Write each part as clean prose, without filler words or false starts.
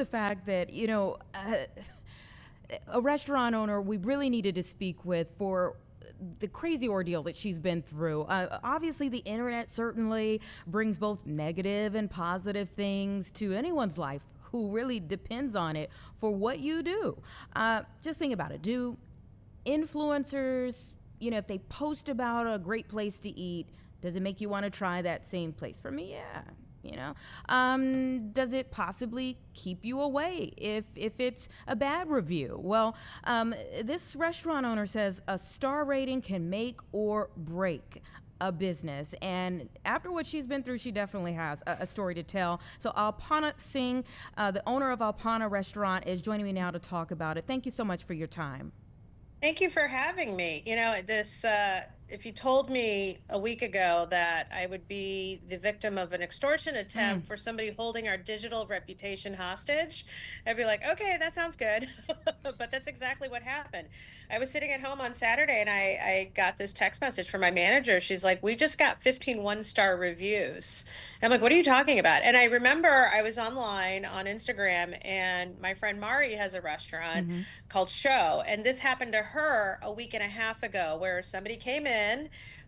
the fact that, a restaurant owner we really needed to speak with for the crazy ordeal that she's been through. Obviously, the internet certainly brings both negative and positive things to anyone's life who really depends on it for what you do. Just think about it. Do influencers, if they post about a great place to eat, does it make you want to try that same place? For me, yeah. Does it possibly keep you away if it's a bad review? Well, this restaurant owner says a star rating can make or break a business, and after what she's been through, she definitely has a story to tell. So Alpana Singh, the owner of Alpana Restaurant, is joining me now to talk about it. Thank you so much for your time. Thank you for having me. If you told me a week ago that I would be the victim of an extortion attempt for somebody holding our digital reputation hostage, I'd be like, okay, that sounds good. But that's exactly what happened. I was sitting at home on Saturday and I got this text message from my manager. She's like, we just got 15 one-star reviews. I'm like, what are you talking about? And I remember I was online on Instagram and my friend Mari has a restaurant called Show. And this happened to her a week and a half ago where somebody came in,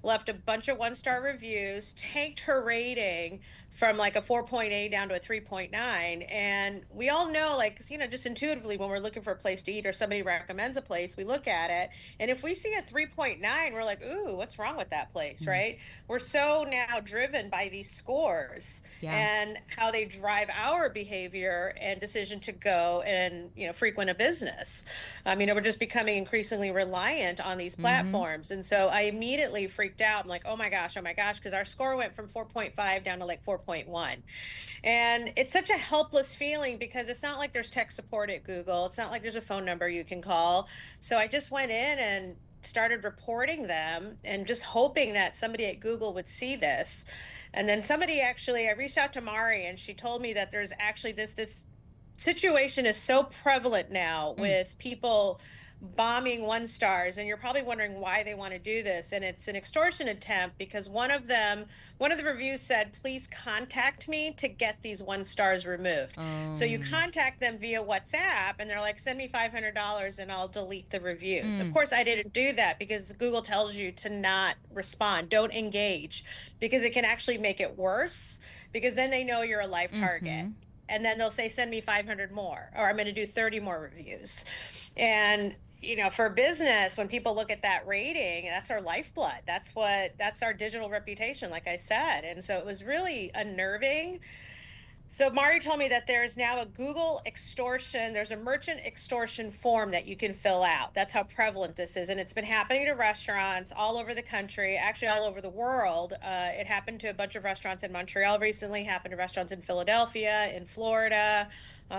left a bunch of one-star reviews, tanked her rating from like a 4.8 down to a 3.9. And we all know, like, just intuitively when we're looking for a place to eat or somebody recommends a place, we look at it. And if we see a 3.9, we're like, ooh, what's wrong with that place, right? We're so now driven by these scores and how they drive our behavior and decision to go and, frequent a business. We're just becoming increasingly reliant on these platforms. And so I immediately freaked out. I'm like, oh my gosh, because our score went from 4.5 down to like 4.1. And it's such a helpless feeling because it's not like there's tech support at Google. It's not like there's a phone number you can call. So I just went in and started reporting them and just hoping that somebody at Google would see this. And then I reached out to Mari and she told me that there's actually this situation is so prevalent now with people bombing one stars, and you're probably wondering why they want to do this, and it's an extortion attempt because one of the reviews said, please contact me to get these one stars removed. So you contact them via WhatsApp and they're like, send me $500 and I'll delete the reviews. Of course I didn't do that because Google tells you to not respond, don't engage, because it can actually make it worse, because then they know you're a live target. And then they'll say, send me 500 more, or I'm going to do 30 more reviews. And, for business, when people look at that rating, that's our lifeblood. That's our digital reputation, like I said. And so it was really unnerving. So Mari told me that there's now there's a merchant extortion form that you can fill out. That's how prevalent this is. And it's been happening to restaurants all over the country, actually all over the world. It happened to a bunch of restaurants in Montreal recently, happened to restaurants in Philadelphia, in Florida.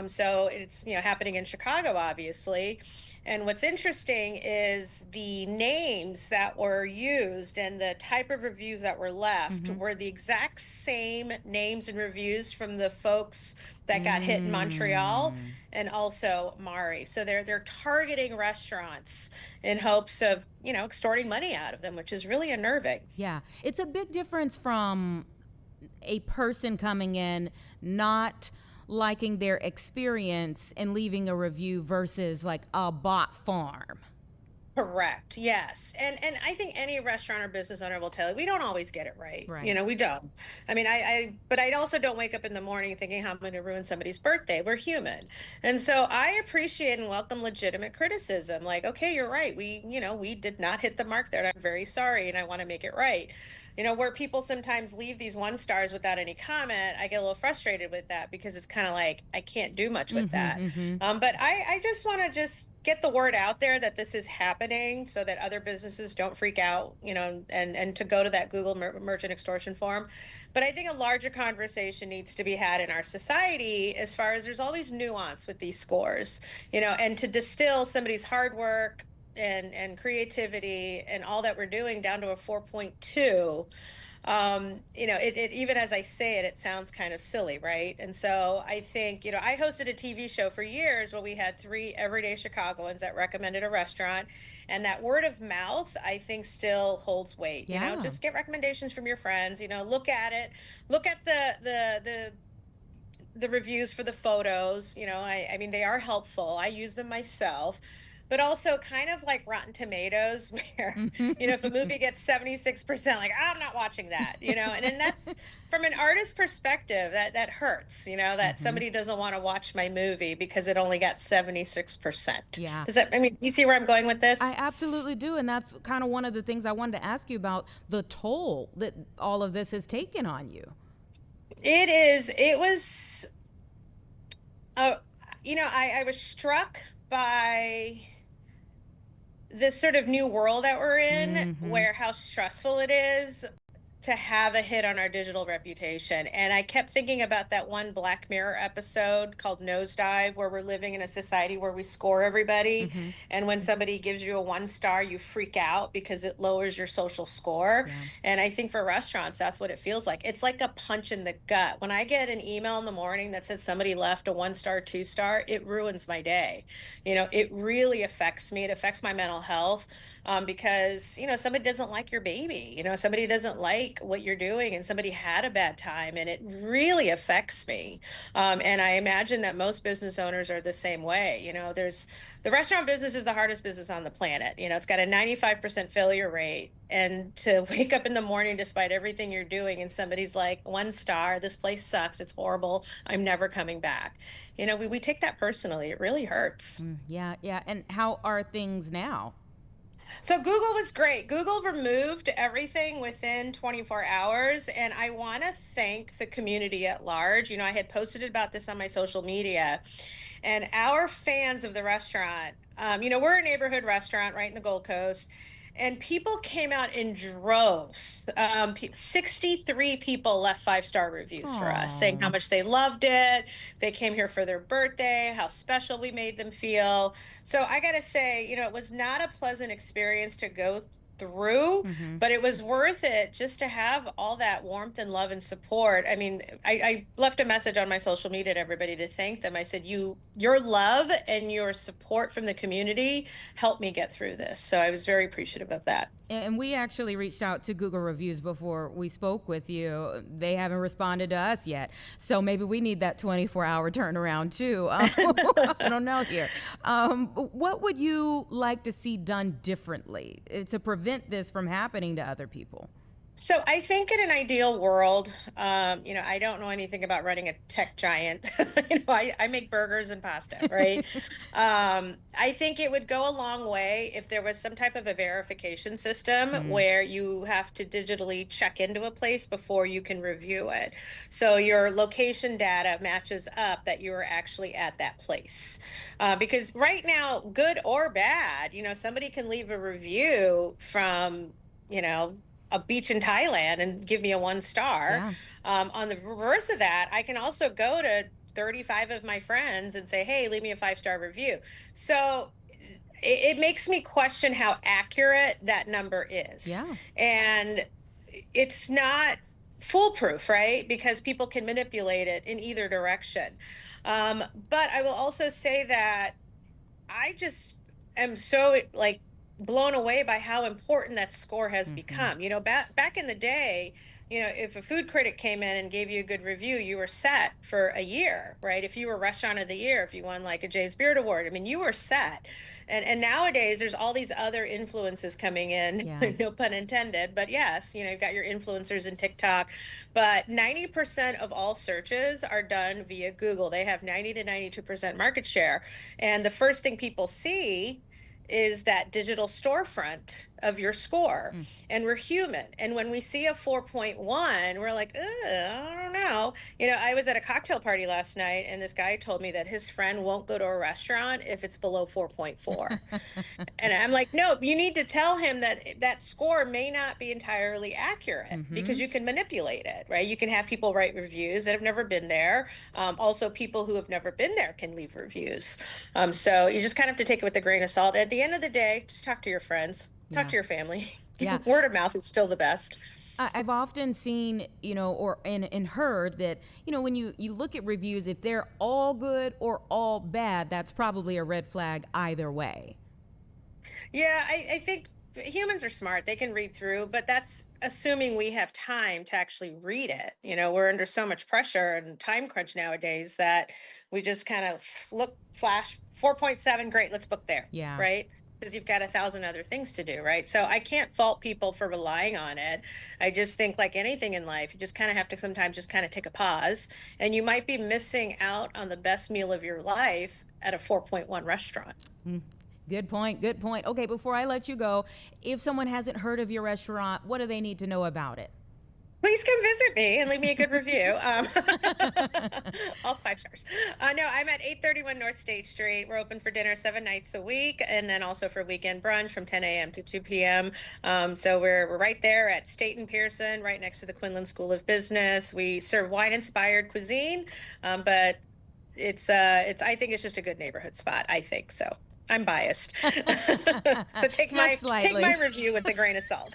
So it's, happening in Chicago, obviously. And what's interesting is the names that were used and the type of reviews that were left were the exact same names and reviews from the folks that got hit in Montreal and also Mari. So they're targeting restaurants in hopes of, extorting money out of them, which is really unnerving. Yeah, it's a big difference from a person coming in not liking their experience and leaving a review versus like a bot farm. Correct. Yes. And I think any restaurant or business owner will tell you, we don't always get it right. Right. We don't. But I also don't wake up in the morning thinking how I'm going to ruin somebody's birthday. We're human. And so I appreciate and welcome legitimate criticism. Like, okay, you're right. We did not hit the mark there. And I'm very sorry. And I want to make it right. Where people sometimes leave these one stars without any comment, I get a little frustrated with that because it's kind of like, I can't do much with that. But I just want to get the word out there that this is happening so that other businesses don't freak out, and to go to that Google merchant extortion form. But I think a larger conversation needs to be had in our society as far as there's always nuance with these scores, and to distill somebody's hard work and creativity and all that we're doing down to a 4.2. It even as I say it, it sounds kind of silly, right? And so I think, I hosted a TV show for years where we had 3 everyday Chicagoans that recommended a restaurant, and that word of mouth, I think, still holds weight. Just get recommendations from your friends, look at it, look at the the reviews for the photos. I mean, they are helpful. I use them myself, but also kind of like Rotten Tomatoes, where, if a movie gets 76%, like, I'm not watching that, and that's from an artist perspective, that hurts, that somebody doesn't want to watch my movie because it only got 76%. Yeah. I mean, you see where I'm going with I this? absolutely do. And that's kind of one of the things I wanted to ask you about, the toll that all of this has taken on you. It was, uh, I was struck by this sort of new world that we're in, where how stressful it is to have a hit on our digital reputation. And I kept thinking about that one Black Mirror episode called Nosedive, where we're living in a society where we score everybody. And when somebody gives you a 1 star, you freak out because it lowers your social score. Yeah. And I think for restaurants, that's what it feels like. It's like a punch in the gut. When I get an email in the morning that says somebody left a 1 star, 2 star, it ruins my day. It really affects me. It affects my mental health, because, somebody doesn't like your baby, somebody doesn't like what you're doing, and somebody had a bad time, and it really affects me. And I imagine that most business owners are the same way. The restaurant business is the hardest business on the planet. It's got a 95% failure rate. And to wake up in the morning despite everything you're doing and somebody's like, 1 star, this place sucks, it's horrible, I'm never coming back. We take that personally. It really hurts. Yeah, yeah. And how are things now? So Google was great. Google removed everything within 24 hours. And I want to thank the community at large. I had posted about this on my social media, and our fans of the restaurant, we're a neighborhood restaurant right in the Gold Coast. And people came out in droves. 63 people left 5-star reviews for us, saying how much they loved it. They came here for their birthday, how special we made them feel. So I got to say, it was not a pleasant experience to go through, but it was worth it just to have all that warmth and love and support. I mean, I left a message on my social media to everybody to thank them. I said, your love and your support from the community helped me get through this. So I was very appreciative of that. And we actually reached out to Google Reviews before we spoke with you. They haven't responded to us yet. So maybe we need that 24-hour turnaround too. I don't know here. What would you like to see done differently to prevent this from happening to other people? So I think in an ideal world, I don't know anything about running a tech giant. I make burgers and pasta, right? I think it would go a long way if there was some type of a verification system where you have to digitally check into a place before you can review it. So your location data matches up that you are actually at that place. Because right now, good or bad, somebody can leave a review from, a beach in Thailand and give me a 1 star. Yeah. On the reverse of that, I can also go to 35 of my friends and say, hey, leave me a 5-star review. So it makes me question how accurate that number is. Yeah. And it's not foolproof, right? Because people can manipulate it in either direction. But I will also say that I just am so blown away by how important that score has become. Back in the day, if a food critic came in and gave you a good review, you were set for a year, right? If you were restaurant of the year, if you won like a James Beard Award, I mean, you were set. And nowadays there's all these other influences coming in, no pun intended, but yes, you've got your influencers in TikTok, but 90% of all searches are done via Google. They have 90 to 92% market share. And the first thing people see is that digital storefront of your score. And we're human. And when we see a 4.1, we're like, I don't know. I was at a cocktail party last night, and this guy told me that his friend won't go to a restaurant if it's below 4.4. And I'm like, no, you need to tell him that that score may not be entirely accurate, because you can manipulate it, right? You can have people write reviews that have never been there. Also, people who have never been there can leave reviews. So you just kind of have to take it with a grain of salt. At the end of the day, just talk to your friends, talk to your family. Yeah. Word of mouth is still the best. I've often seen, or and heard that, when you look at reviews, if they're all good or all bad, that's probably a red flag either way. Yeah, I think humans are smart. They can read through, but that's assuming we have time to actually read it. You know, we're under so much pressure and time crunch nowadays that we just kind of look, flash 4.7, great, let's book there. Yeah. Right. Because you've got 1,000 other things to do. Right. So I can't fault people for relying on it. I just think, like anything in life, you just kind of have to sometimes just kind of take a pause, and you might be missing out on the best meal of your life at a 4.1 restaurant. Good point. Good point. Okay, before I let you go, if someone hasn't heard of your restaurant, what do they need to know about it? Please come visit me and leave me a good review. All 5 stars. No, I'm at 831 North State Street. We're open for dinner 7 nights a week, and then also for weekend brunch from 10 a.m. to 2 p.m. So we're right there at State and Pearson, right next to the Quinlan School of Business. We serve wine-inspired cuisine, but it's I think it's just a good neighborhood spot. I think so. I'm biased. So take my review with a grain of salt.